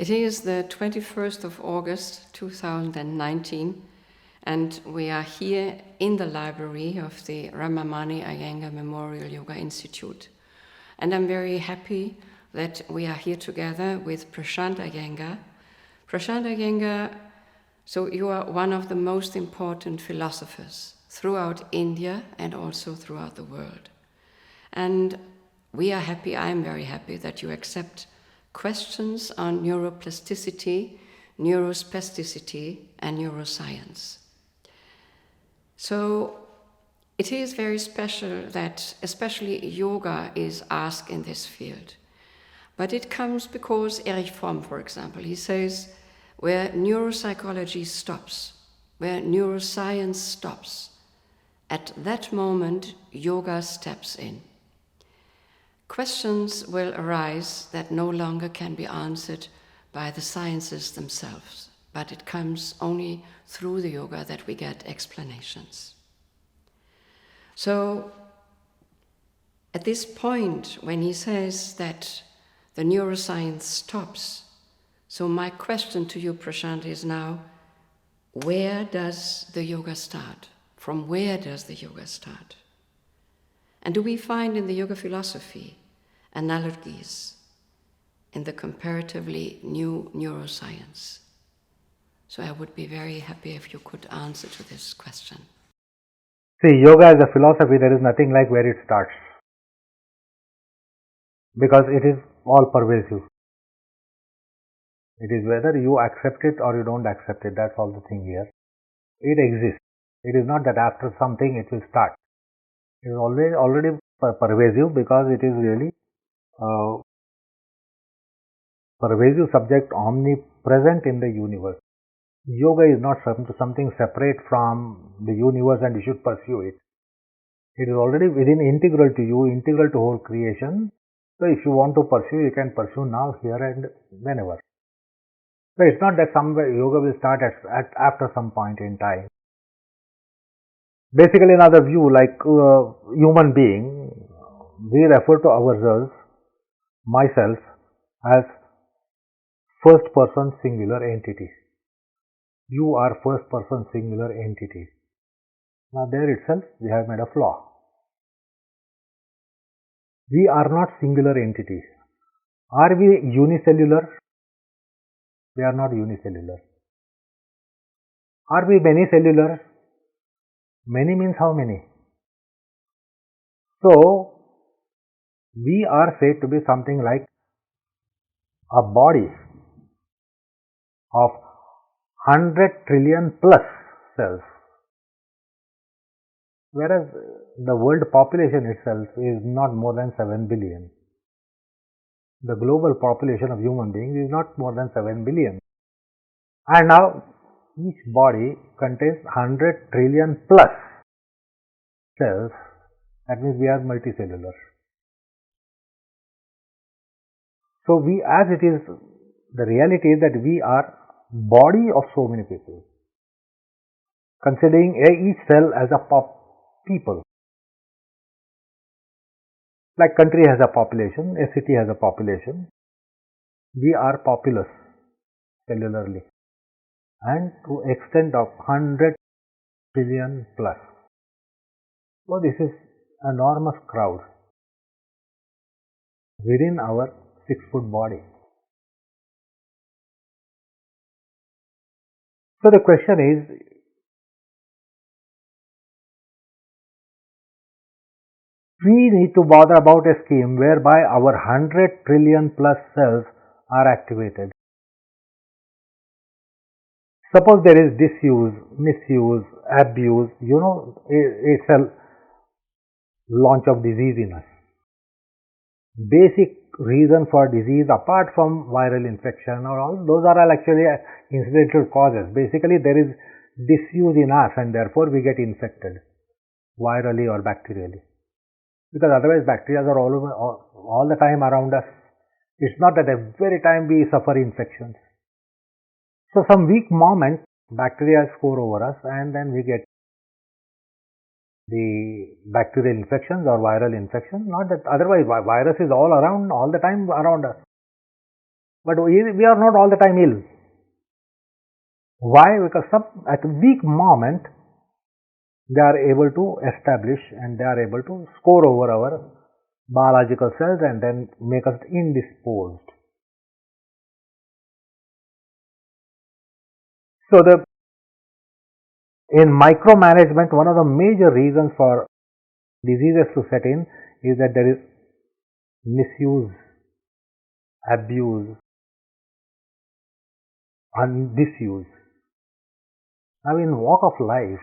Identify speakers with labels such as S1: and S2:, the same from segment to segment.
S1: It is the 21st of August 2019, and we are here in the library of the Ramamani Iyengar Memorial Yoga Institute. And I'm very happy that we are here together with Prashant Iyengar. Prashant Iyengar, so you are one of the most important philosophers throughout India and also throughout the world. And we are happy, I'm very happy that you accept questions on neuroplasticity, neurospasticity, and neuroscience. So it is very special that especially yoga is asked in this field. But it comes because Erich Fromm, for example, he says, where neuropsychology stops, where neuroscience stops, at that moment yoga steps in. Questions will arise that no longer can be answered by the sciences themselves, but it comes only through the yoga that we get explanations. So, at this point, when he says that the neuroscience stops, so my question to you, Prashant, is now, where does the yoga start? From where does the yoga start? And do we find in the yoga philosophy analogies in the comparatively new neuroscience? So I would be very happy if you could answer to this question.
S2: See, yoga as a philosophy, there is nothing like where it starts, because it is all pervasive. It is whether you accept it or you don't accept it, that's all the thing here. It exists. It is not that after something it will start. It is already pervasive, because it is really pervasive subject, omnipresent in the universe. Yoga is not something separate from the universe and you should pursue it. It is already integral to you, integral to whole creation. So if you want to pursue, you can pursue now, here and whenever. So it's not that somewhere yoga will start after some point in time. Basically, in our view, like human being, we refer to ourselves, myself, as first person singular entity. You are first person singular entity. Now there itself we have made a flaw. We are not singular entities. Are we unicellular? We are not unicellular. Are we many cellular? Many means how many? So we are said to be something like a body of 100 trillion plus cells, whereas the world population itself is not more than 7 billion. The global population of human beings is not more than 7 billion. And now each body contains 100 trillion plus cells. That means we are multicellular. So we, as it is, the reality is that we are body of so many people, considering each cell as a people. Like country has a population, a city has a population. We are populous cellularly, and to extent of 100 trillion plus. So this is enormous crowd within our 6-foot body. So the question is, we need to bother about a scheme whereby our 100 trillion plus cells are activated. Suppose there is disuse, misuse, abuse, it's a launch of disease in us. Basic reason for disease, apart from viral infection or all, those are all actually incidental causes. Basically, there is disuse in us and therefore we get infected, virally or bacterially. Because otherwise bacteria are all the time around us. It's not that every time we suffer infections. So some weak moment, bacteria score over us and then we get the bacterial infections or viral infections. Not that otherwise virus is all around, all the time around us. But we are not all the time ill. Why? Because at a weak moment, they are able to establish and they are able to score over our biological cells and then make us indisposed. So in micromanagement, one of the major reasons for diseases to set in is that there is misuse, abuse, and disuse. Now in walk of life,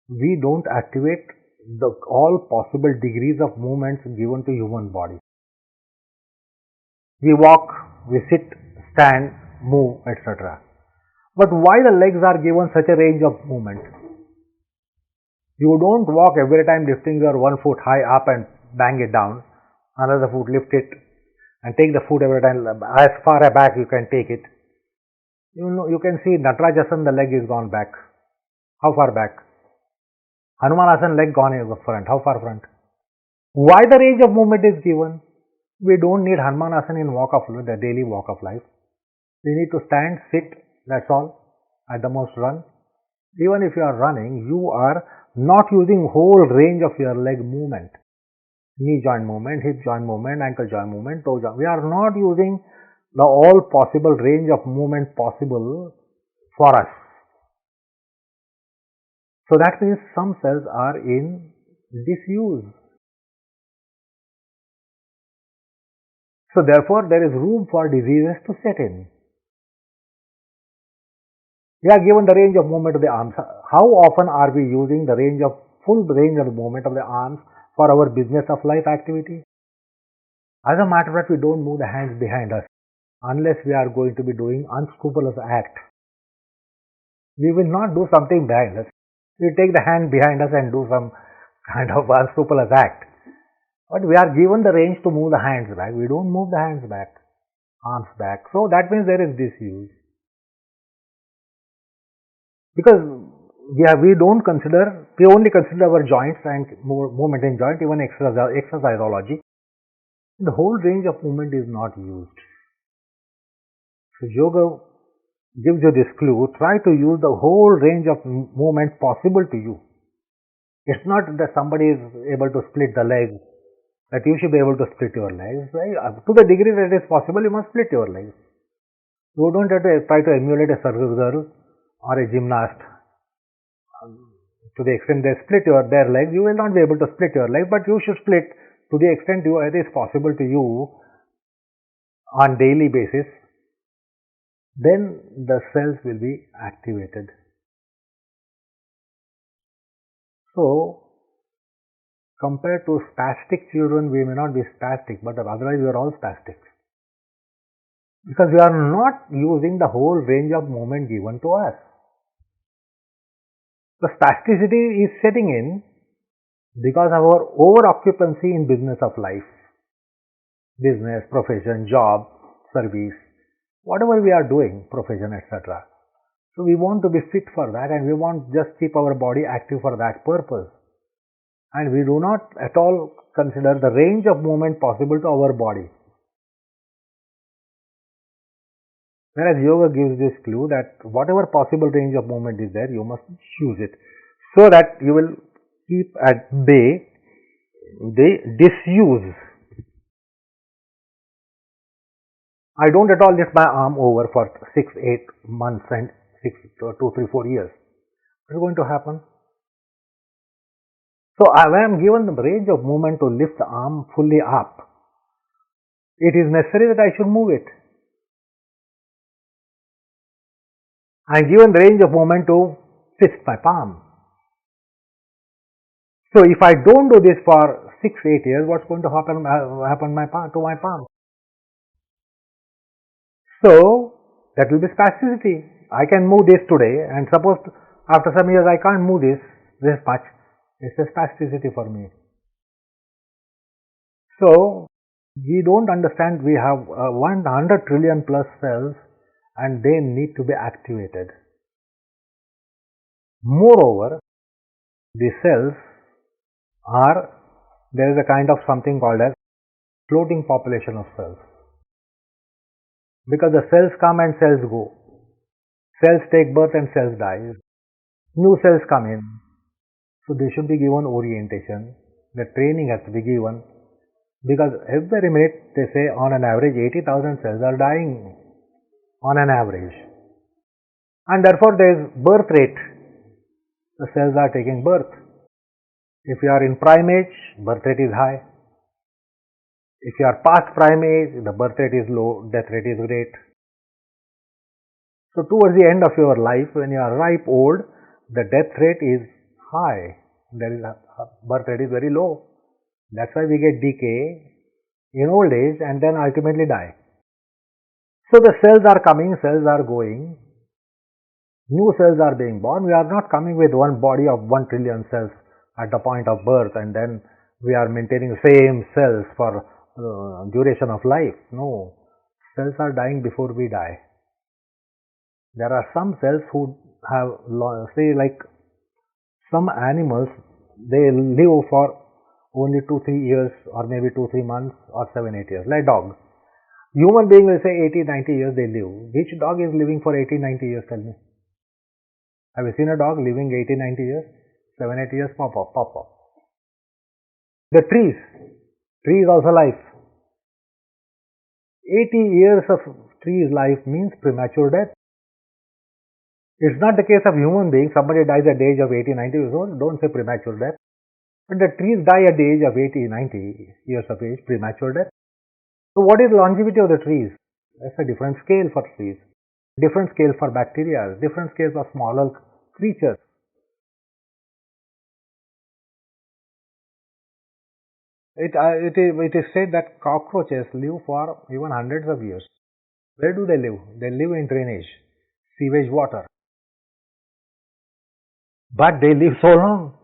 S2: we don't activate all possible degrees of movements given to human body. We walk, we sit, stand, move, etc. But why the legs are given such a range of movement? You don't walk every time lifting your one foot high up and bang it down, another foot lift it and take the foot every time as far back you can take it. You can see Natarajasan, the leg is gone back. How far back? Hanumanasana, leg gone in front. How far front? Why the range of movement is given? We don't need Hanumanasana in the daily walk of life. We need to stand, sit, that's all. At the most run. Even if you are running, you are not using whole range of your leg movement. Knee joint movement, hip joint movement, ankle joint movement, toe joint. We are not using the all possible range of movement possible for us. So that means some cells are in disuse. So therefore there is room for diseases to set in. We are given the range of movement of the arms. How often are we using the full range of the movement of the arms for our business of life activity? As a matter of fact, we don't move the hands behind us unless we are going to be doing unscrupulous act. We will not do something behind us. We take the hand behind us and do some kind of unscrupulous act. But we are given the range to move the hands back. We don't move the hands back, arms back. So that means there is disuse. Because we only consider our joints and movement in joint, even exerciseology. The whole range of movement is not used. So yoga gives you this clue. Try to use the whole range of movement possible to you. It's not that somebody is able to split the legs, that you should be able to split your legs. Right? To the degree that it is possible, you must split your legs. You don't have to try to emulate a circus girl or a gymnast. To the extent they split their legs, you will not be able to split your legs, but you should split to the extent it is possible to you on daily basis. Then the cells will be activated. So, compared to spastic children, we may not be spastic, but otherwise we are all spastic. Because we are not using the whole range of movement given to us. The spasticity is setting in because of our over-occupancy in business of life. Business, profession, job, service, whatever we are doing, profession, etc. So we want to be fit for that and we want just keep our body active for that purpose. And we do not at all consider the range of movement possible to our body. Whereas yoga gives this clue that whatever possible range of movement is there, you must use it so that you will keep at bay the disuse. I don't at all lift my arm over for 6-8 months and 2, 3, 4 years. What is going to happen? So when I am given the range of movement to lift the arm fully up, it is necessary that I should move it. I am given the range of movement to fist my palm. So if I don't do this for 6-8 years, what's going to happen to my palm? So that will be spasticity. I can move this today, and suppose after some years I can't move this much. It's a spasticity for me. So we don't understand we have 100 trillion plus cells and they need to be activated. Moreover, the cells there is a kind of something called as floating population of cells. Because the cells come and cells go. Cells take birth and cells die. New cells come in. So they should be given orientation. The training has to be given. Because every minute they say on an average 80,000 cells are dying. On an average. And therefore there is birth rate. The cells are taking birth. If you are in prime age, birth rate is high. If you are past prime age, the birth rate is low, death rate is great. So towards the end of your life, when you are ripe old, the death rate is high. Birth rate is very low. That's why we get decay in old age and then ultimately die. So the cells are coming, cells are going. New cells are being born. We are not coming with one body of 1 trillion cells at the point of birth and then we are maintaining the same cells for duration of life. No, cells are dying before we die. There are some cells who have, say like some animals, they live for only 2-3 years or maybe 2-3 months or 7-8 years, like dog. Human being will say 80-90 years they live. Which dog is living for 80-90 years, tell me? Have you seen a dog living 80-90 years? 7-8 years, pop up. The trees also life. 80 years of trees life means premature death. It's not the case of human beings. Somebody dies at the age of 80-90 years old, don't say premature death. But the trees die at the age of 80-90 years of age, premature death. So what is longevity of the trees? That's a different scale for trees, different scale for bacteria, different scale for smaller creatures. It is said that cockroaches live for even hundreds of years. Where do they live? They live in drainage, sewage water. But they live so long.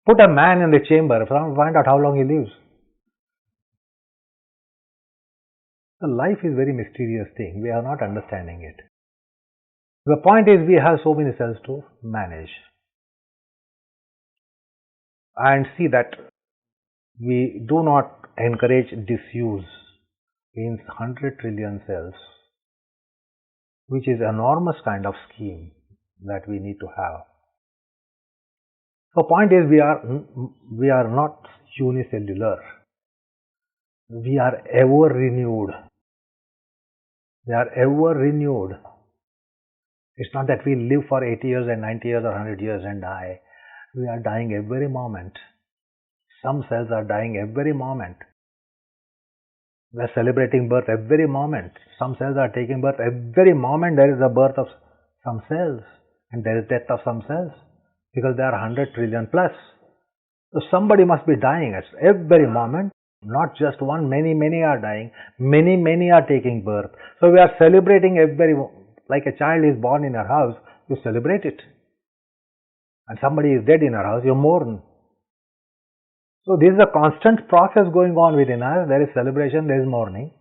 S2: Put a man in the chamber, find out how long he lives. So life is a very mysterious thing. We are not understanding it. The point is we have so many cells to manage. And see that we do not encourage disuse. Means 100 trillion cells, which is enormous kind of scheme that we need to have. So point is we are not unicellular. We are ever renewed. We are ever renewed. It's not that we live for 80 years and 90 years or 100 years and die. We are dying every moment. Some cells are dying every moment. We are celebrating birth every moment. Some cells are taking birth every moment. There is a birth of some cells and there is death of some cells because there are 100 trillion plus. So somebody must be dying at every moment. Not just one, many are dying. Many are taking birth. So we are celebrating like a child is born in your house, you celebrate it. And somebody is dead in your house, you mourn. So this is a constant process going on within us. There is celebration, there is mourning.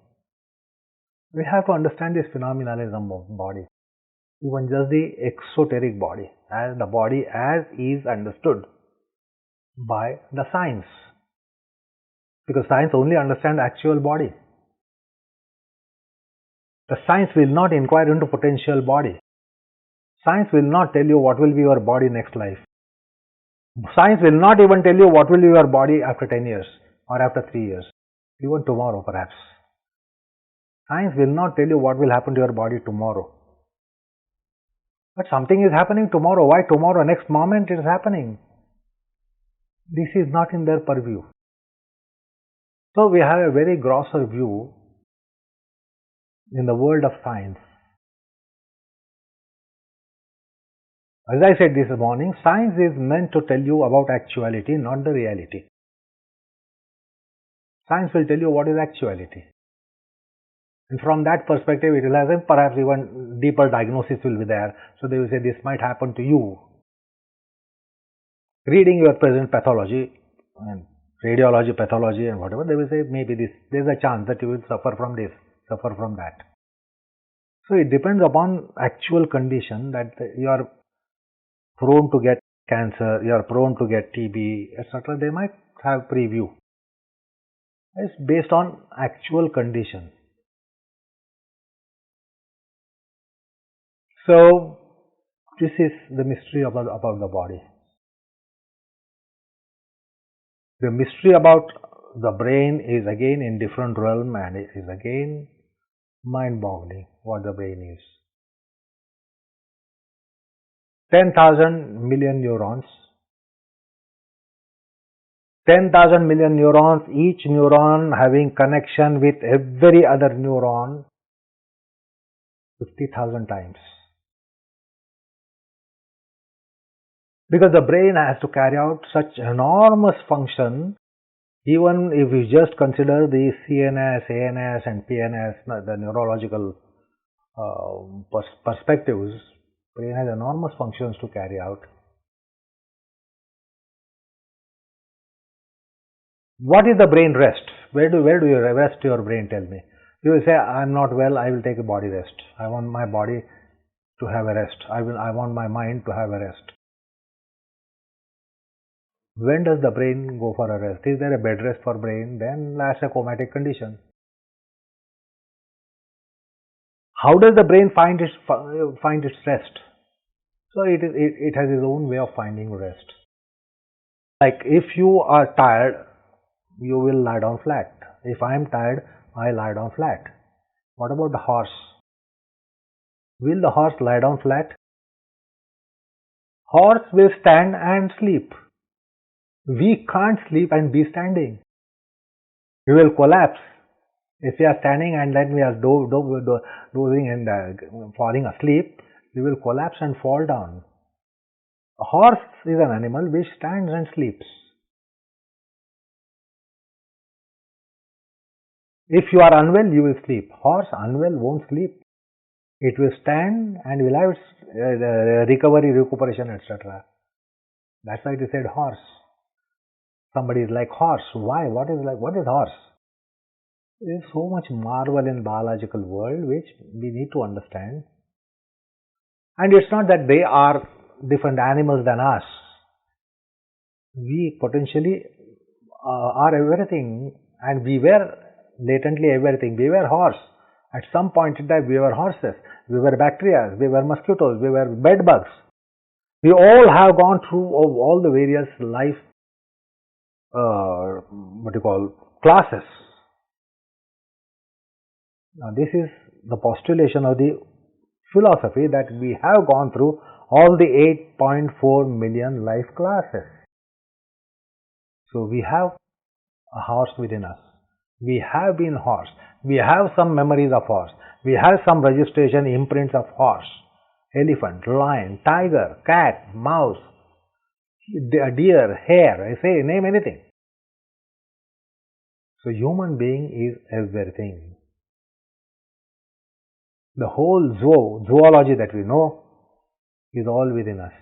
S2: We have to understand this phenomenalism of body. Even just the exoteric body, as the body as is understood by the science. Because science only understands actual body. The science will not inquire into potential body. Science will not tell you what will be your body next life. Science will not even tell you what will be your body after 10 years or after 3 years, even tomorrow perhaps. Science will not tell you what will happen to your body tomorrow. But something is happening tomorrow. Why tomorrow? Next moment it is happening. This is not in their purview. So we have a very grosser view in the world of science. As I said this morning, science is meant to tell you about actuality, not the reality. Science will tell you what is actuality. And from that perspective, it will have perhaps even deeper diagnosis will be there. So they will say this might happen to you. Reading your present pathology and radiology, pathology and whatever, they will say maybe there is a chance that you will suffer from this, suffer from that. So it depends upon actual condition that you are prone to get cancer, you are prone to get TB, etc. They might have preview. It's based on actual conditions. So this is the mystery about the body. The mystery about the brain is again in different realm, and it is again mind-boggling what the brain is. 10,000 million neurons. 10,000 million neurons, each neuron having connection with every other neuron 50,000 times. Because the brain has to carry out such enormous function, even if we just consider the CNS, ANS and PNS, the neurological perspectives, brain has enormous functions to carry out. What is the brain rest? Where do you rest your brain? Tell me. You will say, I am not well, I will take a body rest. I want my body to have a rest. I want my mind to have a rest. When does the brain go for a rest? Is there a bed rest for brain? Then that's a comatic condition. How does the brain find its rest? So it has its own way of finding rest. Like if you are tired, you will lie down flat. If I am tired, I lie down flat. What about the horse? Will the horse lie down flat? Horse will stand and sleep. We can't sleep and be standing. We will collapse. If we are standing and then we are dozing and falling asleep, we will collapse and fall down. A horse is an animal which stands and sleeps. If you are unwell, you will sleep. Horse unwell won't sleep. It will stand and will have its recuperation, etc. That's why it is said horse. Somebody is like horse. Why? What is horse? There is so much marvel in biological world which we need to understand. And it's not that they are different animals than us. We potentially are everything, and we were latently everything. We were horse. At some point in time, we were horses. We were bacteria. We were mosquitoes. We were bed bugs. We all have gone through all the various life, classes. Now, this is the postulation of the philosophy that we have gone through all the 8.4 million life classes. So, we have a horse within us. We have been horse. We have some memories of horse. We have some registration imprints of horse, elephant, lion, tiger, cat, mouse, deer, hare, name anything. So, human being is everything. The whole zoology that we know is all within us,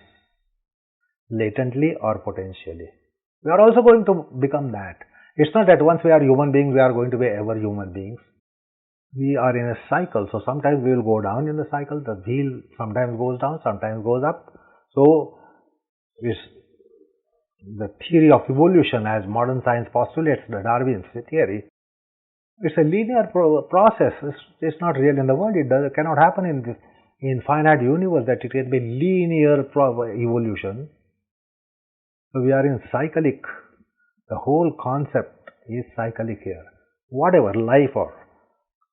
S2: latently or potentially. We are also going to become that. It's not that once we are human beings, we are going to be ever human beings. We are in a cycle, so sometimes we will go down in the cycle. The wheel sometimes goes down, sometimes goes up. So, it's the theory of evolution, as modern science postulates, the Darwin's theory. It's a linear process. It's not real in the world. It cannot happen in this infinite universe that it can be linear evolution. So we are in cyclic. The whole concept is cyclic here. Whatever, life or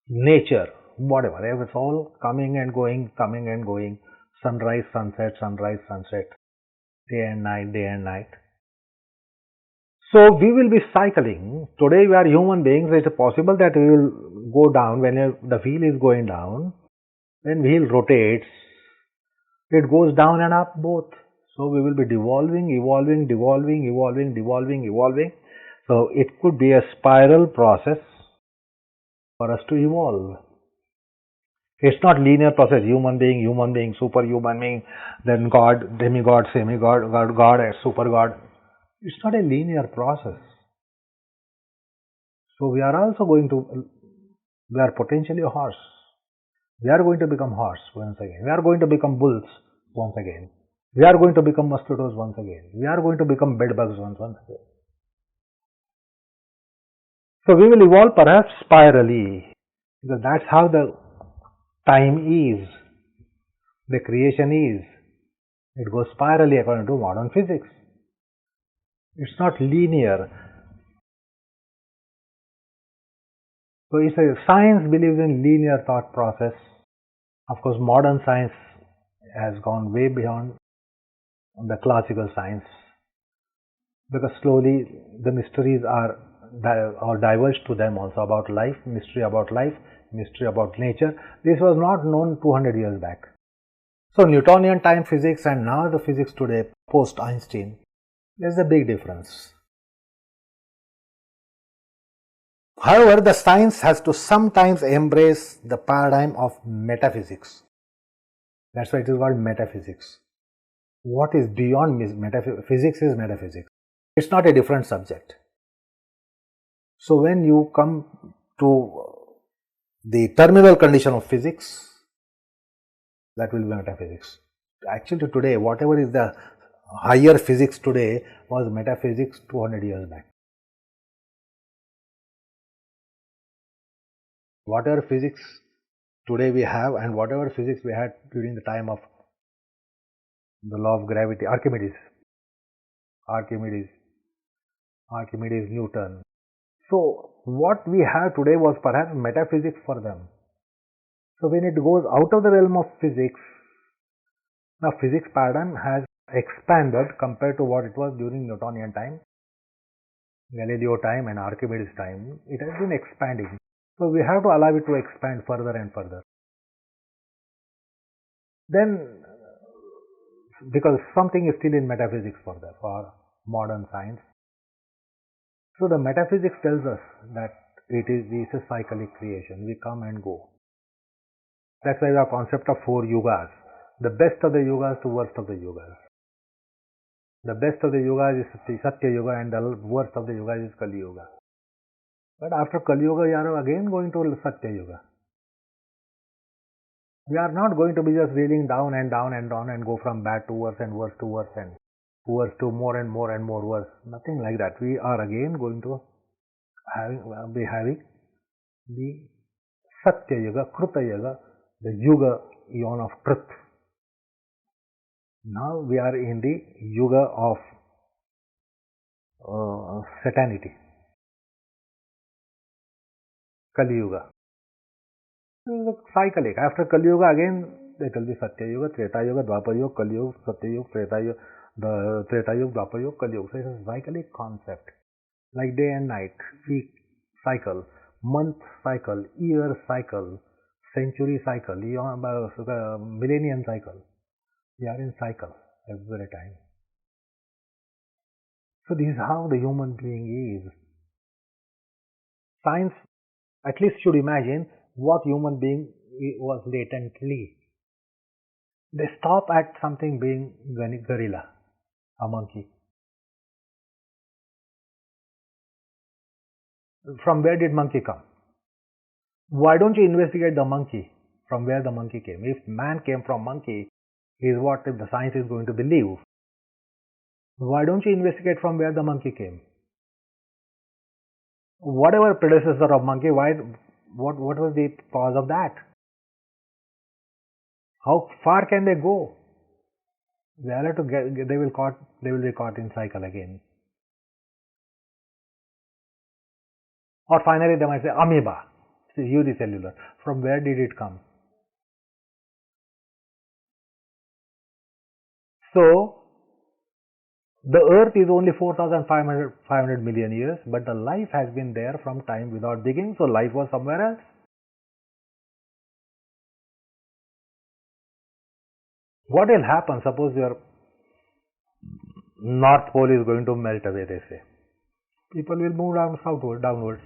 S2: nature, whatever, it's all coming and going, sunrise, sunset, day and night. So we will be cycling. Today we are human beings. It is possible that we will go down when the wheel is going down. When wheel rotates, it goes down and up both. So we will be evolving. So it could be a spiral process for us to evolve. It's not linear process. Human being, superhuman being, then God, demigod, semigod, God, super God. It's not a linear process. So we are potentially a horse. We are going to become horse once again. We are going to become bulls once again. We are going to become mosquitoes once again. We are going to become bed bugs once again. So we will evolve perhaps spirally, because that's how the time is, the creation is. It goes spirally according to modern physics. It's not linear. So it's a science believes in linear thought process. Of course, modern science has gone way beyond the classical science, because slowly the mysteries are diverged to them also about life, mystery about nature. This was not known 200 years back. So Newtonian time physics and now the physics today post Einstein, there's a big difference. However, the science has to sometimes embrace the paradigm of metaphysics. That's why it is called metaphysics. What is beyond physics is metaphysics. It's not a different subject. So when you come to the terminal condition of physics, that will be metaphysics. Actually today, whatever is the higher physics today was metaphysics 200 years back. Whatever physics today we have and whatever physics we had during the time of the law of gravity, Archimedes, Newton. So what we have today was perhaps metaphysics for them. So when it goes out of the realm of physics, now physics paradigm has expanded compared to what it was during Newtonian time, Galileo time and Archimedes time. It has been expanding. So we have to allow it to expand further and further. Then, because something is still in metaphysics for modern science. So the metaphysics tells us that it is a cyclic creation. We come and go. That's why the concept of 4 yugas. The best of the yugas to worst of the yugas. The best of the yugas is Satya Yuga and the worst of the yugas is Kali Yuga. But after Kali Yuga, we are again going to Satya Yuga. We are not going to be just reeling down and down and down and go from bad to worse and worse to worse and worse to more and more and more worse. Nothing like that. We are again going to be having the Satya Yuga, Kruta Yuga, the Yuga, eon of truth. Now we are in the Yuga of satanity, Kali Yuga. Cyclic. After Kali Yuga again there will be Satya Yuga, Treta Yuga, Dwapar Yuga, Kali Yuga, Satya Yuga, Treta Yuga, the Treta Yuga, Dwapar Yuga, Kali Yuga. So it's a cyclic concept. Like day and night, week cycle, month cycle, year cycle, century cycle, millennium cycle. We are in cycle every time. So this is how the human being is. Science at least should imagine what human being was latently. They stop at something being gorilla, a monkey. From where did monkey come? Why don't you investigate the monkey, from where the monkey came? If man came from monkey, is what the science is going to believe. Why don't you investigate from where the monkey came? Whatever predecessor of monkey, what was the cause of that? How far can they go? They will be caught in cycle again. Or finally they might say amoeba, unicellular. From where did it come? So the earth is only 4,500 million years, but the life has been there from time without beginning, so life was somewhere else. What will happen? Suppose your North Pole is going to melt away, they say. People will move downwards.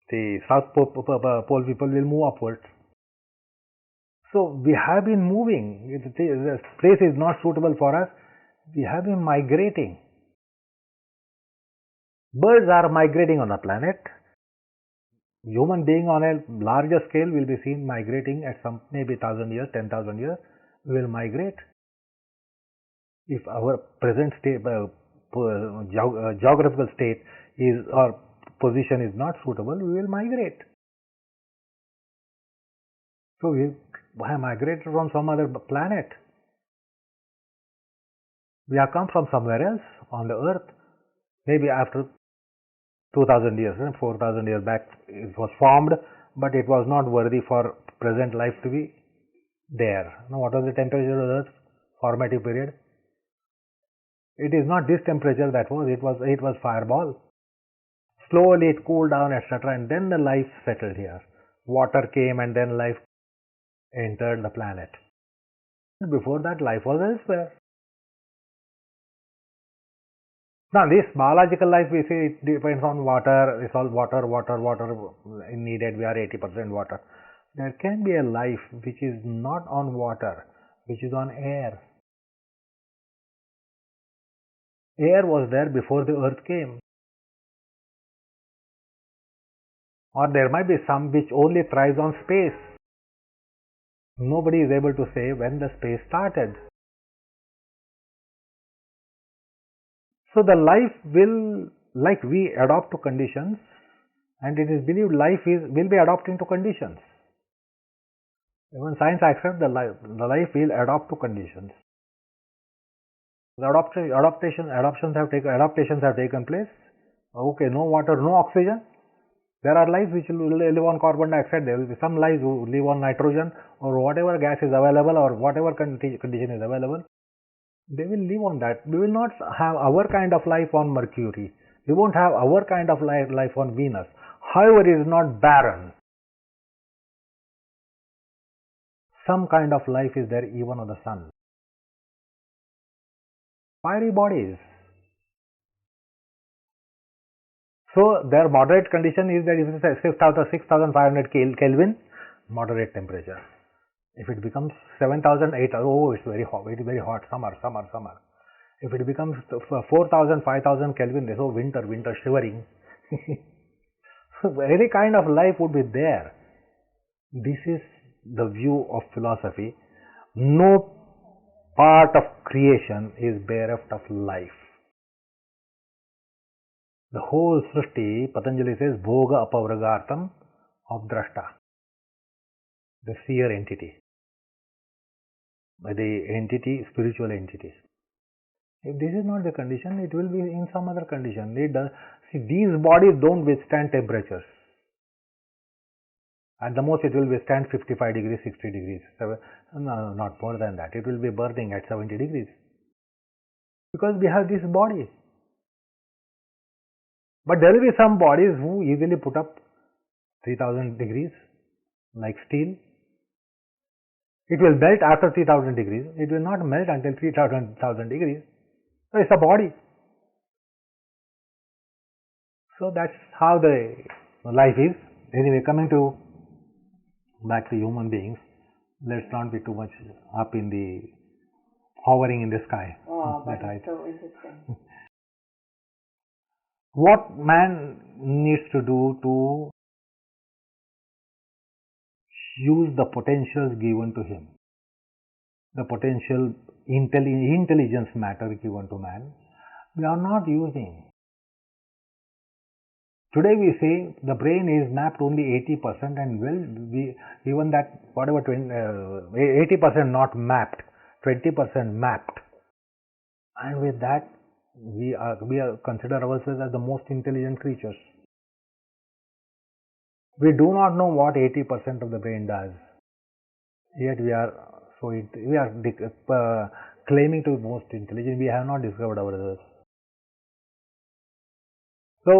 S2: The South Pole people will move upwards. So we have been moving. The place is not suitable for us. We have been migrating. Birds are migrating on the planet. Human being on a larger scale will be seen migrating at some maybe 1,000 years, 10,000 years. We will migrate. If our present state, geographical state our position is not suitable, we will migrate. So we have migrated from some other planet. We have come from somewhere else on the earth. Maybe after 2000 years, 4000 years back it was formed, but it was not worthy for present life to be there. Now what was the temperature of the earth? Formative period. It is not this temperature that was, it was fireball. Slowly it cooled down, etc., and then the life settled here. Water came and then life entered the planet. Before that, life was elsewhere. Now this biological life, we say it depends on water. It's all water needed. We are 80% water. There can be a life which is not on water, which is on air. Air was there before the earth came. Or there might be some which only thrives on space. Nobody is able to say when the space started. So the life will, like we adopt to conditions, and it is believed life will be adapting to conditions. Even science accepts the life will adapt to conditions. The adaptations have taken place. Okay, no water, no oxygen. There are lives which will live on carbon dioxide. There will be some lives who live on nitrogen or whatever gas is available or whatever condition is available. They will live on that. We will not have our kind of life on Mercury. We won't have our kind of life on Venus. However, it is not barren. Some kind of life is there even on the sun. Fiery bodies. So their moderate condition is that if it is 6,500 Kelvin, moderate temperature. If it becomes 7,800, oh, it's very hot. It is very hot. Summer. If it becomes 4,000, 5,000 Kelvin, there's winter shivering. So any kind of life would be there. This is the view of philosophy. No part of creation is bereft of life. The whole Srishti, Patanjali says, Bhoga Apavragaartam of Drashta, the seer entity, the entity, spiritual entities. If this is not the condition, it will be in some other condition. See, these bodies don't withstand temperatures. At the most, it will withstand 55 degrees, 60 degrees. No, not more than that. It will be burning at 70 degrees. Because we have this body. But there will be some bodies who easily put up 3000 degrees, like steel. It will melt after 3000 degrees. It will not melt until 3000 degrees. So it's a body. So that's how the life is. Anyway, coming back to human beings, let's not be too much up in the hovering in the sky.
S1: Oh, but it's so interesting.
S2: What man needs to do to use the potentials given to him, the potential intelligence matter given to man, we are not using. Today we say the brain is mapped only 80% and even that whatever 80% not mapped, 20% mapped, and with that we consider ourselves as the most intelligent creatures. We do not know what 80% of the brain does, yet we are claiming to be most intelligent. We have not discovered ourselves. So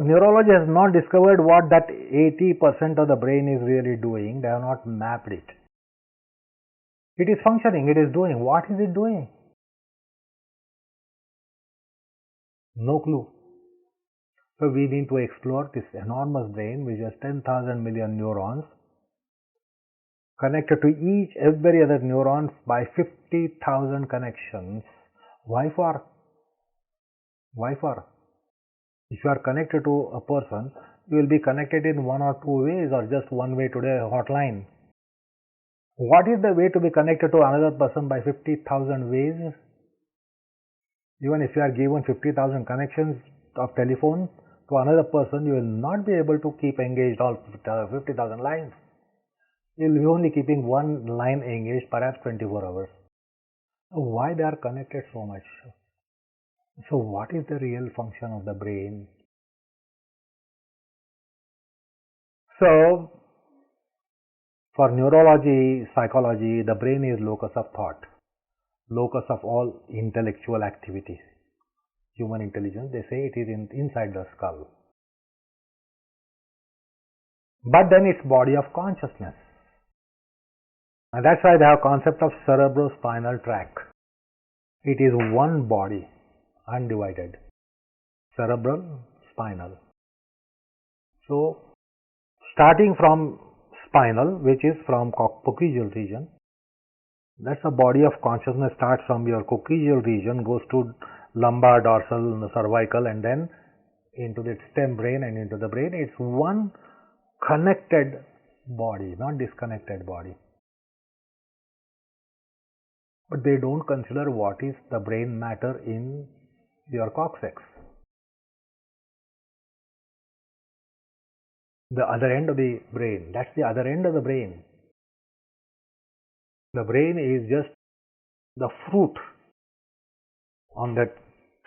S2: neurology has not discovered what that 80% of the brain is really doing. They have not mapped it. It is functioning, it is doing. What is it doing? No clue. So we need to explore this enormous brain which has 10,000 million neurons connected to every other neuron by 50,000 connections. Why for? If you are connected to a person, you will be connected in one or two ways or just one way today, a hotline. What is the way to be connected to another person by 50,000 ways? Even if you are given 50,000 connections of telephone to To another person, you will not be able to keep engaged all 50,000 lines. You will be only keeping one line engaged, perhaps 24 hours. Why they are connected so much? So what is the real function of the brain? So, for neurology, psychology, the brain is locus of thought, locus of all intellectual activities. Human intelligence, they say it is inside the skull. But then it's body of consciousness. And that's why they have concept of cerebrospinal tract. It is one body, undivided. Cerebral, spinal. So, starting from spinal, which is from coccygeal region, that's the body of consciousness, starts from your coccygeal region, goes to lumbar, dorsal, cervical, and then into the stem brain and into the brain. It's one connected body, not disconnected body. But they don't consider what is the brain matter in your coccyx. The other end of the brain, that's the other end of the brain. The brain is just the fruit on the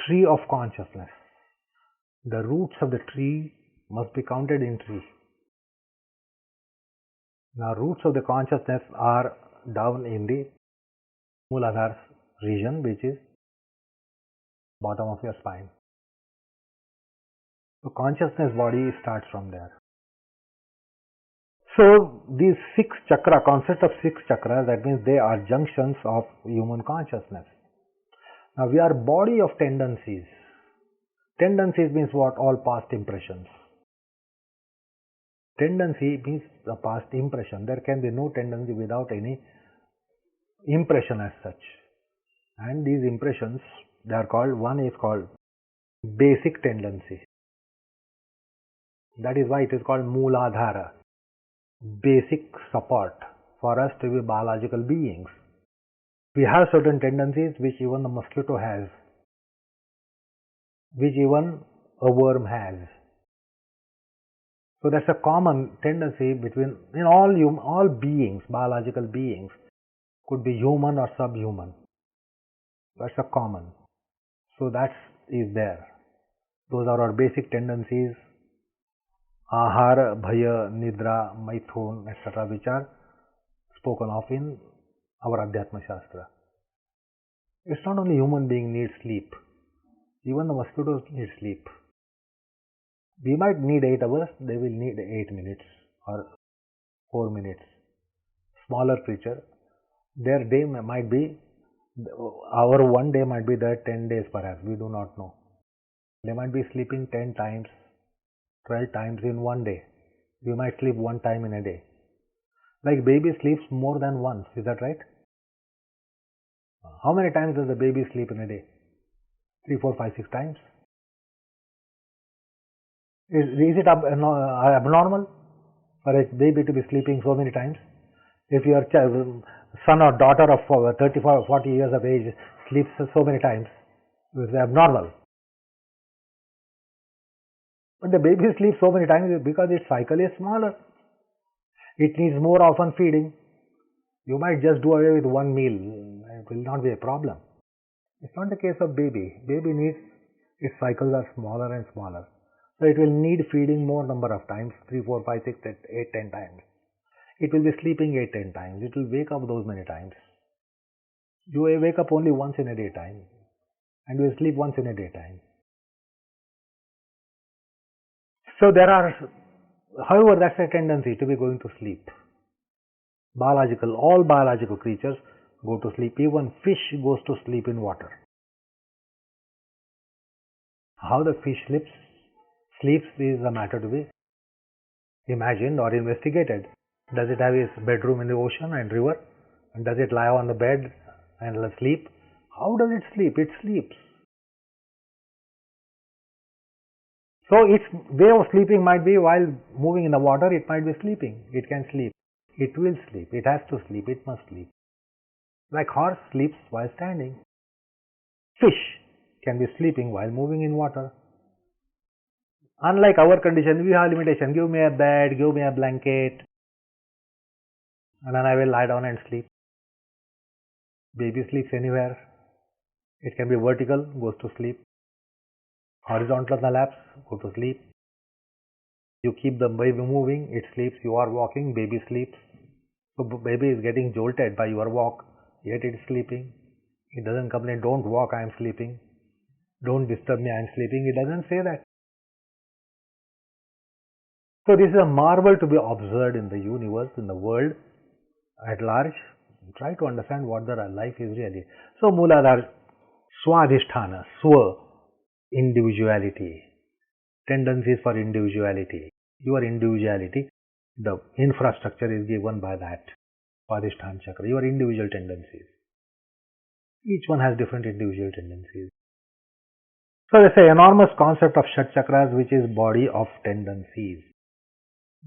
S2: tree of consciousness. The roots of the tree must be counted in tree. Now, roots of the consciousness are down in the Mooladhara region, which is bottom of your spine. So, consciousness body starts from there. So, these 6 chakra, concept of 6 chakras, that means they are junctions of human consciousness. Now, we are body of tendencies. Tendencies means what? All past impressions. Tendency means the past impression. There can be no tendency without any impression as such. And these impressions, they are called, one is called basic tendency. That is why it is called Mooladhara, basic support for us to be biological beings. We have certain tendencies which even the mosquito has, which even a worm has. So that's a common tendency between all beings, biological beings, could be human or subhuman. That's a common. So that is there. Those are our basic tendencies: ahara, bhaya, nidra, maithun, etc., which are spoken of in our Adhyatma Shastra. It's not only human being needs sleep. Even the mosquitoes need sleep. We might need 8 hours, they will need 8 minutes or 4 minutes. Smaller creature, their day might be, our one day might be there 10 days perhaps, we do not know. They might be sleeping 10 times, 12 times in one day. We might sleep one time in a day. Like baby sleeps more than once, is that right? How many times does the baby sleep in a day? 3, 4, 5, 6 times. Is it abnormal for a baby to be sleeping so many times? If your son or daughter of 30, 40 years of age sleeps so many times, it is abnormal. But the baby sleeps so many times because its cycle is smaller. It needs more often feeding. You might just do away with one meal. It will not be a problem. It's not the case of baby. Baby needs, its cycles are smaller and smaller. So it will need feeding more number of times, 3, 4, 5, 6, 8, 10 times. It will be sleeping 8, 10 times. It will wake up those many times. You wake up only once in a daytime and will sleep once in a daytime. So there are, however, that's a tendency to be going to sleep. All biological creatures go to sleep. Even fish goes to sleep in water. How the fish sleeps is a matter to be imagined or investigated. Does it have its bedroom in the ocean and river? And does it lie on the bed and sleep? How does it sleep? It sleeps. So its way of sleeping might be while moving in the water, it might be sleeping. It can sleep. It will sleep. It has to sleep. It must sleep. Like horse sleeps while standing. Fish can be sleeping while moving in water. Unlike our condition, we have limitation. Give me a bed, give me a blanket, and then I will lie down and sleep. Baby sleeps anywhere. It can be vertical, goes to sleep. Horizontal collapse, go to sleep. You keep the baby moving, it sleeps. You are walking, baby sleeps. So baby is getting jolted by your walk, yet it is sleeping. It doesn't complain, don't walk, I am sleeping. Don't disturb me, I am sleeping. It doesn't say that. So this is a marvel to be observed in the universe, in the world at large. Try to understand what the life is really. So Mooladhara, Swadhisthana, Swa, individuality, tendencies for individuality. Your individuality, the infrastructure is given by that Swadhisthana chakra, your individual tendencies. Each one has different individual tendencies. So there's an enormous concept of Shat chakras, which is body of tendencies.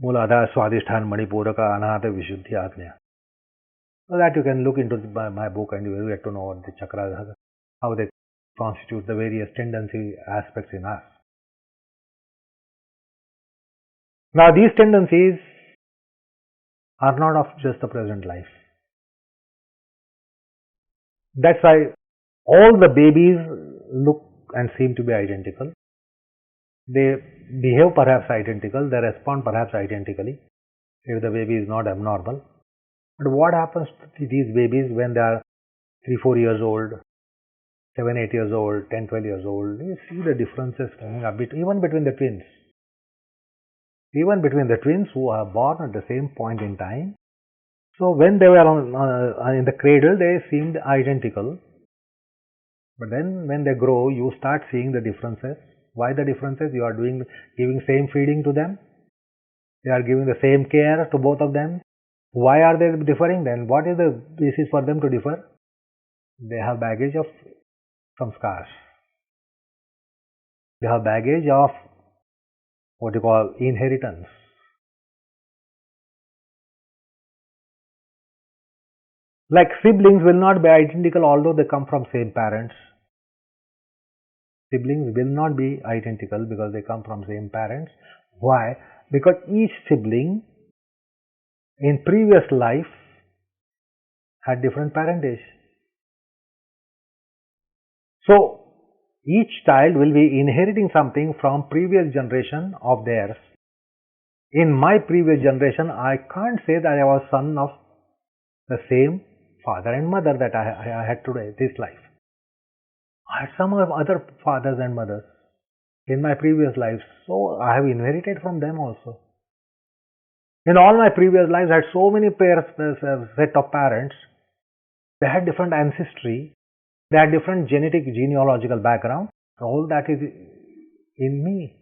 S2: Mooladhara, Swadhisthana, Manipuraka, Anahata, Vishuddhi, Agnya. So that you can look into my book and you will get to know what the chakras, how they constitute the various tendency aspects in us. Now these tendencies are not of just the present life. That's why all the babies look and seem to be identical. They behave perhaps identical, they respond perhaps identically if the baby is not abnormal. But what happens to these babies when they are 3-4 years old, 7-8 years old, 10-12 years old? You see the differences coming up even between the twins. Even between the twins who are born at the same point in time. So when they were in the cradle, they seemed identical. But then when they grow, you start seeing the differences. Why the differences? You are giving same feeding to them. You are giving the same care to both of them. Why are they differing then? What is the basis for them to differ? They have baggage of samskars. They have baggage of what you call inheritance. Like siblings will not be identical although they come from same parents. Siblings will not be identical because they come from same parents. Why? Because each sibling in previous life had different parentage. So each child will be inheriting something from previous generation of theirs. In my previous generation, I can't say that I was son of the same father and mother that I had today, this life. I had some other fathers and mothers in my previous lives, so I have inherited from them also. In all my previous lives, I had so many set of parents. They had different ancestry. They had different genealogical background. All that is in me.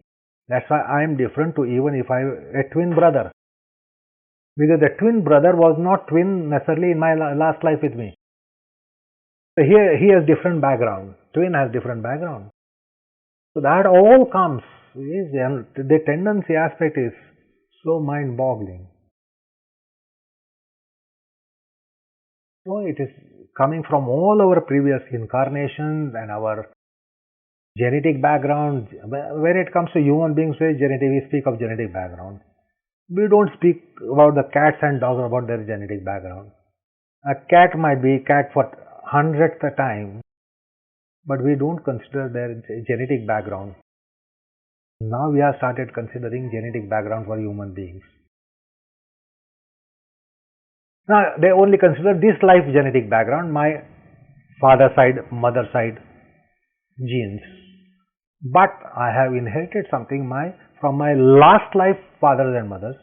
S2: That's why I am different to even if I a twin brother. Because the twin brother was not twin necessarily in my last life with me. So here he has different background. Twin has different background. So that all comes. The tendency aspect is so mind-boggling. So it is coming from all our previous incarnations and our genetic background. When it comes to human beings, we speak of genetic background. We don't speak about the cats and dogs about their genetic background. A cat might be cat for 100th time, but we don't consider their genetic background. Now we have started considering genetic background for human beings. Now they only consider this life genetic background, my father side, mother side genes. But I have inherited something from my last life fathers and mothers,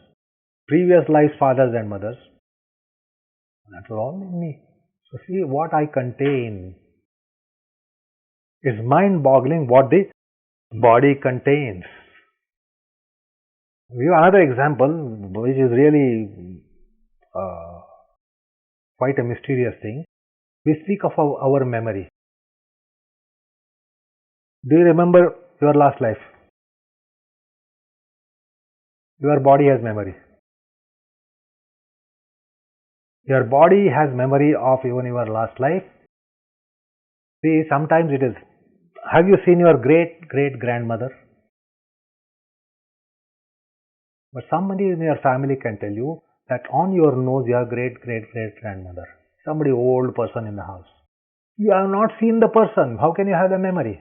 S2: previous life fathers and mothers. That's all in me. So see what I contain. It's mind-boggling what the body contains. We have another example which is really quite a mysterious thing. We speak of our memory. Do you remember your last life? Your body has memory. Your body has memory of even your last life. See, sometimes it is. Have you seen your great grandmother? But somebody in your family can tell you that on your nose you have great-great-great-grandmother. Somebody old person in the house. You have not seen the person. How can you have the memory?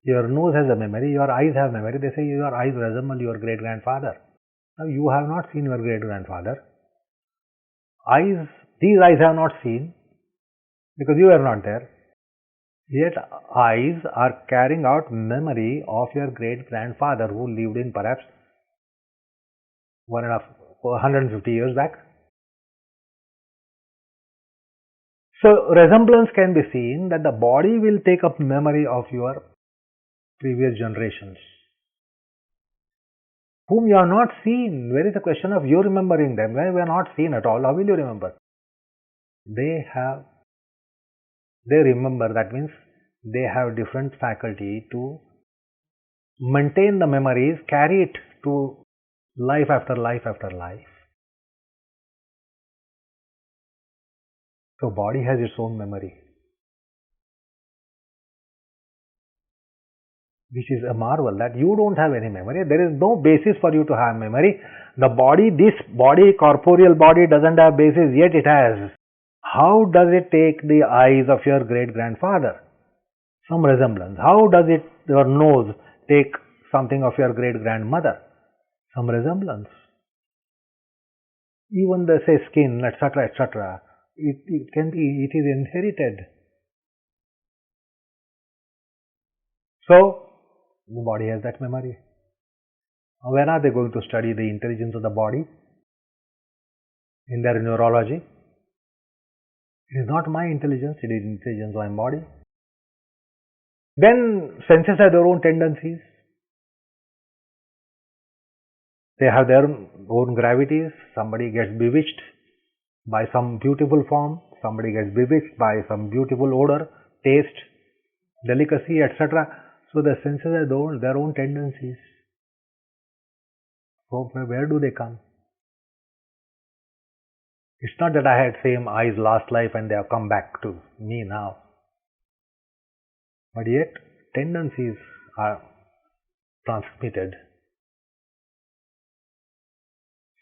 S2: Your nose has a memory, your eyes have memory. They say your eyes resemble your great-grandfather. Now you have not seen your great-grandfather. These eyes have not seen because you were not there. Yet eyes are carrying out memory of your great-grandfather who lived in perhaps 150 years back. So resemblance can be seen that the body will take up memory of your previous generations, whom you have not seen. Where is the question of you remembering them? When we are not seen at all, how will you remember? They remember. That means they have different faculty to maintain the memories, carry it to life after life after life. So body has its own memory, which is a marvel that you don't have any memory. There is no basis for you to have memory. The body, this body, corporeal body doesn't have basis, yet it has. How does it take the eyes of your great-grandfather? Some resemblance. How does it, your nose, take something of your great-grandmother? Some resemblance. Even the, say, skin, etc., etc., it is inherited. So, the body has that memory. When are they going to study the intelligence of the body in their neurology? It is not my intelligence, it is intelligence of my body. Then senses have their own tendencies. They have their own gravities. Somebody gets bewitched by some beautiful form. Somebody gets bewitched by some beautiful odor, taste, delicacy, etc. So the senses have their own tendencies. So where do they come? It's not that I had same eyes last life and they have come back to me now. But yet tendencies are transmitted.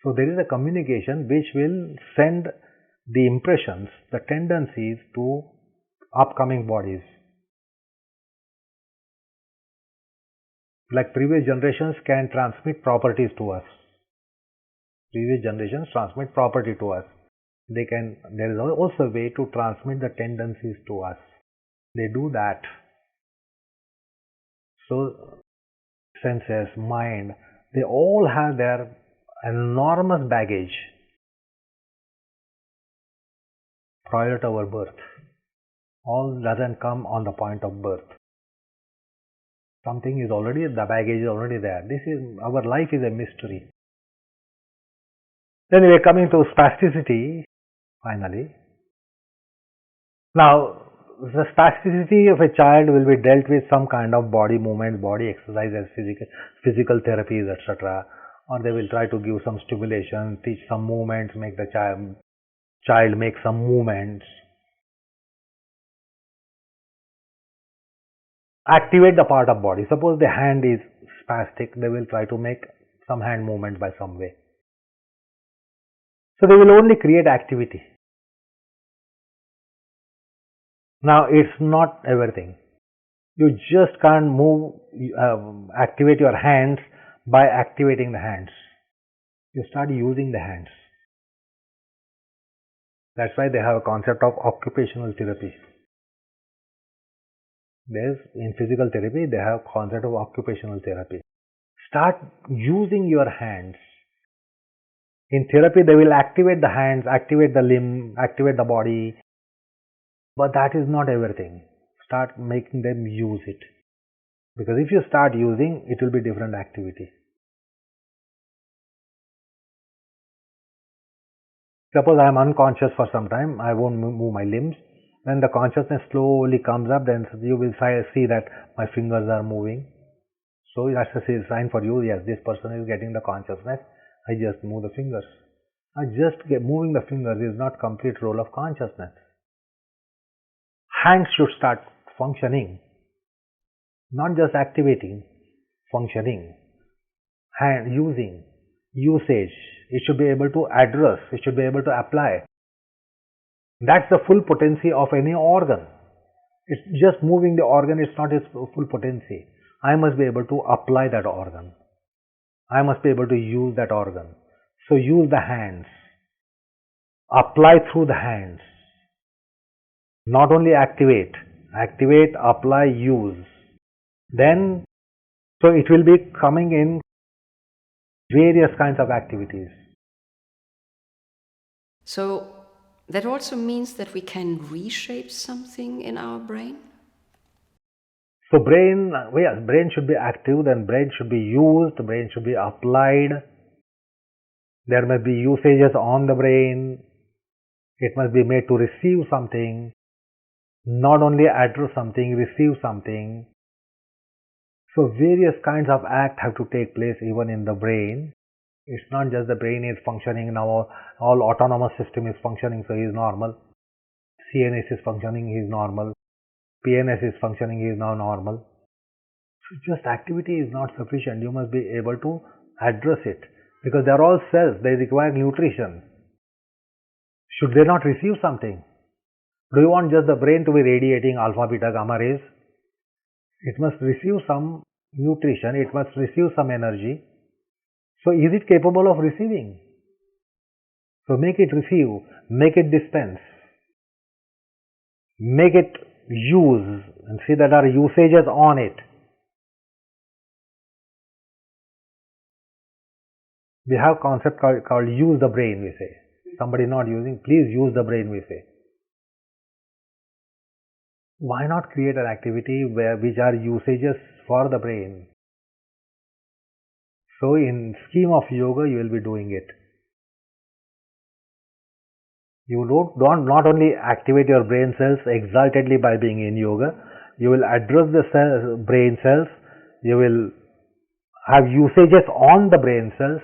S2: So there is a communication which will send the impressions, the tendencies to upcoming bodies. Like previous generations can transmit properties to us. Previous generations transmit property to us. There is also a way to transmit the tendencies to us. They do that. So senses, mind, they all have their enormous baggage prior to our birth. All doesn't come on the point of birth. Something is already, the baggage is already there. Our life is a mystery. Then we are coming to spasticity, finally. Now, the spasticity of a child will be dealt with some kind of body movement, body exercises, physical therapies, etc. Or they will try to give some stimulation, teach some movements, make the child make some movements. Activate the part of body. Suppose the hand is spastic, they will try to make some hand movement by some way. So they will only create activity. Now it's not everything. You just can't activate your hands by activating the hands. You start using the hands. That's why they have a concept of occupational therapy. In physical therapy, they have a concept of occupational therapy. Start using your hands. In therapy, they will activate the hands, activate the limb, activate the body. But that is not everything. Start making them use it. Because if you start using, it will be different activity. Suppose I am unconscious for some time, I won't move my limbs. When the consciousness slowly comes up, then you will see that my fingers are moving. So that's a sign for you, yes, this person is getting the consciousness. I just move the fingers. Moving the fingers is not complete role of consciousness. Hands should start functioning, not just activating, functioning, using. usage. It should be able to address. It should be able to apply. That's the full potency of any organ. It's just moving the organ, it's not its full potency. I must be able to apply that organ. I must be able to use that organ. So use the hands. Apply through the hands. Not only activate, apply, use. Then, so it will be coming in various kinds of activities.
S1: So that also means that we can reshape something in our brain?
S2: So brain should be active, then brain should be used, brain should be applied. There must be usages on the brain. It must be made to receive something. Not only address something, receive something. So various kinds of acts have to take place even in the brain. It's not just the brain is functioning now, all autonomous system is functioning, so he is normal. CNS is functioning, he is normal. PNS is functioning, he is now normal. So just activity is not sufficient. You must be able to address it, because they are all cells, they require nutrition. Should they not receive something? Do you want just the brain to be radiating alpha, beta, gamma rays? It must receive some nutrition, it must receive some energy. So is it capable of receiving? So make it receive, make it dispense, make it use, and see that there are usages on it. We have a concept called use the brain, we say. Somebody not using, please use the brain, we say. Why not create an activity which are usages for the brain? So in scheme of yoga, you will be doing it. You don't not only activate your brain cells exaltedly by being in yoga, you will address the brain cells, you will have usages on the brain cells,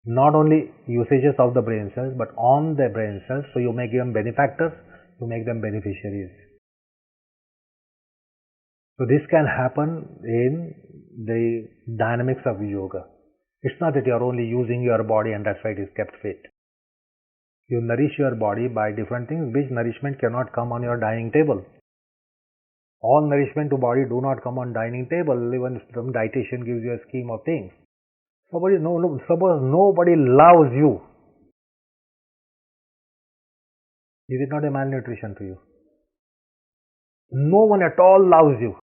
S2: not only usages of the brain cells, but on the brain cells. So you make them benefactors, you make them beneficiaries. So this can happen in the dynamics of yoga. It's not that you are only using your body and that's why it is kept fit. You nourish your body by different things, which nourishment cannot come on your dining table. All nourishment to body do not come on dining table. Even some dietitian gives you a scheme of things. Suppose nobody loves you. Is it not a malnutrition to you? No one at all loves you.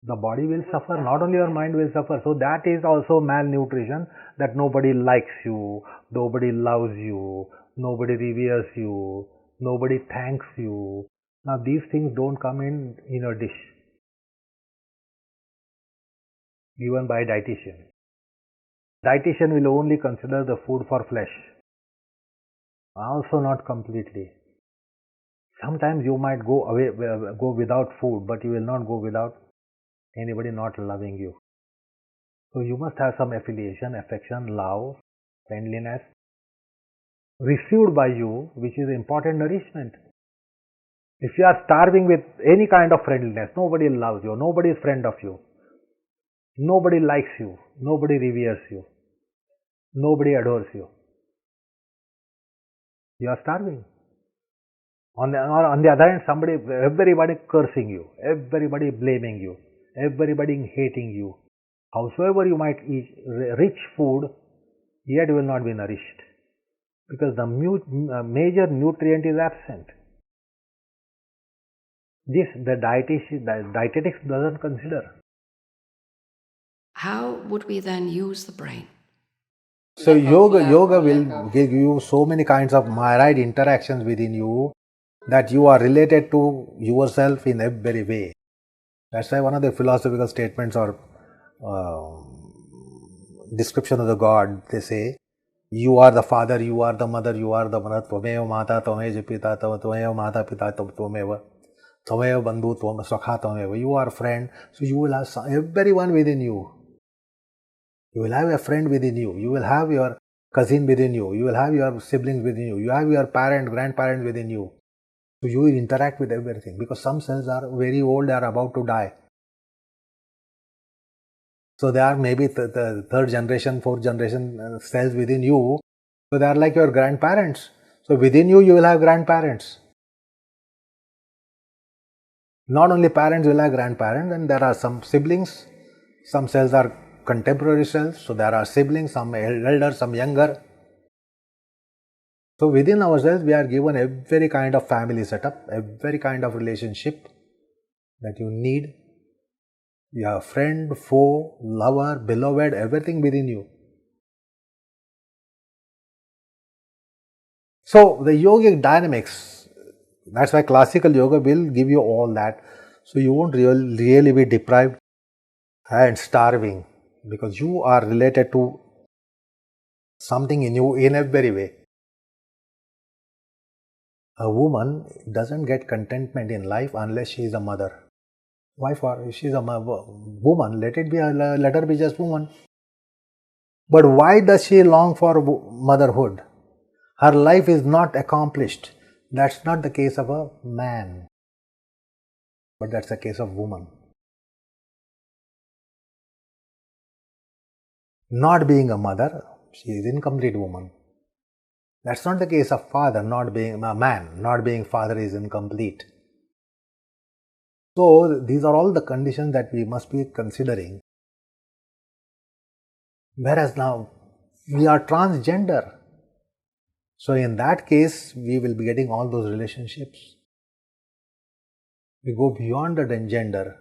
S2: The body will suffer, not only your mind will suffer. So that is also malnutrition, that nobody likes you, nobody loves you, nobody reveres you, nobody thanks you. Now these things don't come in a dish, given by a dietitian. Dietitian will only consider the food for flesh. Also not completely. Sometimes you might go without food, but you will not go without anybody not loving you. So you must have some affiliation, affection, love, friendliness received by you, which is important nourishment. If you are starving with any kind of friendliness, nobody loves you, nobody is friend of you, nobody likes you, nobody reveres you, nobody adores you. You are starving. On the other hand, everybody cursing you, everybody blaming you, everybody hating you. Howsoever you might eat rich food, yet you will not be nourished, because the major nutrient is absent. This the dietetics doesn't consider.
S1: How would we then use the brain?
S2: So yoga will give you so many kinds of myriad interactions within you, that you are related to yourself in every way. That's why one of the philosophical statements or description of the God, they say, you are the father, you are the mother, you are the mother, tvameva mata, tvameva pita, tvameva mata pita, tvameva bandhu, sakha tvameva. You are a friend, so you will have everyone within you. You will have a friend within you, you will have your cousin within you, you will have your siblings within you, you have your grandparents within you. So you will interact with everything, because some cells are very old, they are about to die. So there are maybe the third generation, fourth generation cells within you. So they are like your grandparents. So within you, you will have grandparents. Not only parents will have grandparents, and there are some siblings. Some cells are contemporary cells. So there are siblings, some elder, some younger. So within ourselves, we are given every kind of family setup, every kind of relationship that you need. You have friend, foe, lover, beloved, everything within you. So the yogic dynamics, that's why classical yoga will give you all that. So you won't really be deprived and starving, because you are related to something in you in every way. A woman doesn't get contentment in life unless she is a mother. Why? For if she is a woman, let her be just woman. But why does she long for motherhood? Her life is not accomplished. That's not the case of a man, but that's the case of woman. Not being a mother, she is incomplete woman. That's not the case of father, not being a man, not being father is incomplete. So these are all the conditions that we must be considering. Whereas now we are transgender. So in that case, we will be getting all those relationships. We go beyond the gender,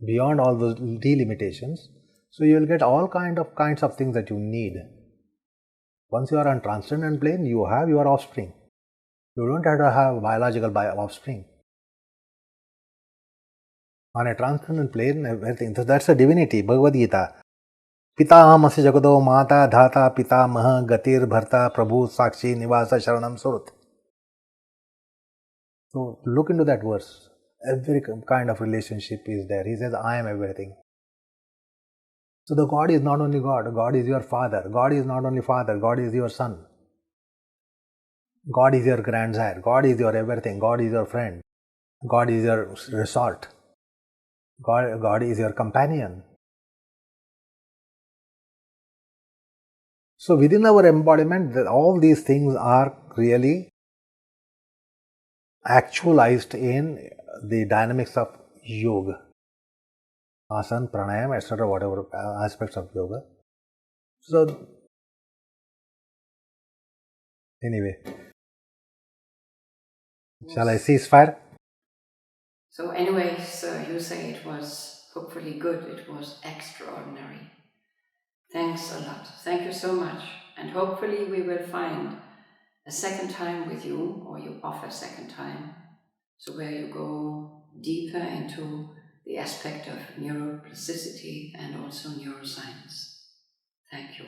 S2: beyond all those delimitations. So you will get all kinds of things that you need. Once you are on transcendent plane, you have your offspring. You don't have to have biological offspring. On a transcendent plane, everything. So that's a divinity, Bhagavad Gita. Pitahamasi jagado mata dhata pitamaha gatir bharta prabhu sakshi nivasa sharanam surut. So look into that verse. Every kind of relationship is there. He says, I am everything. So the God is not only God, God is your father. God is not only father, God is your son. God is your grandsire. God is your everything. God is your friend. God is your resort. God is your companion. So within our embodiment, all these things are really actualized in the dynamics of yoga. Asana, pranayam, etc., whatever aspects of yoga. So anyway, shall I cease fire?
S1: So anyway, sir, you say it was hopefully good, it was extraordinary. Thanks a lot. Thank you so much. And hopefully we will find a second time with you, or you offer a second time, so where you go deeper into the aspect of neuroplasticity and also neuroscience. Thank you.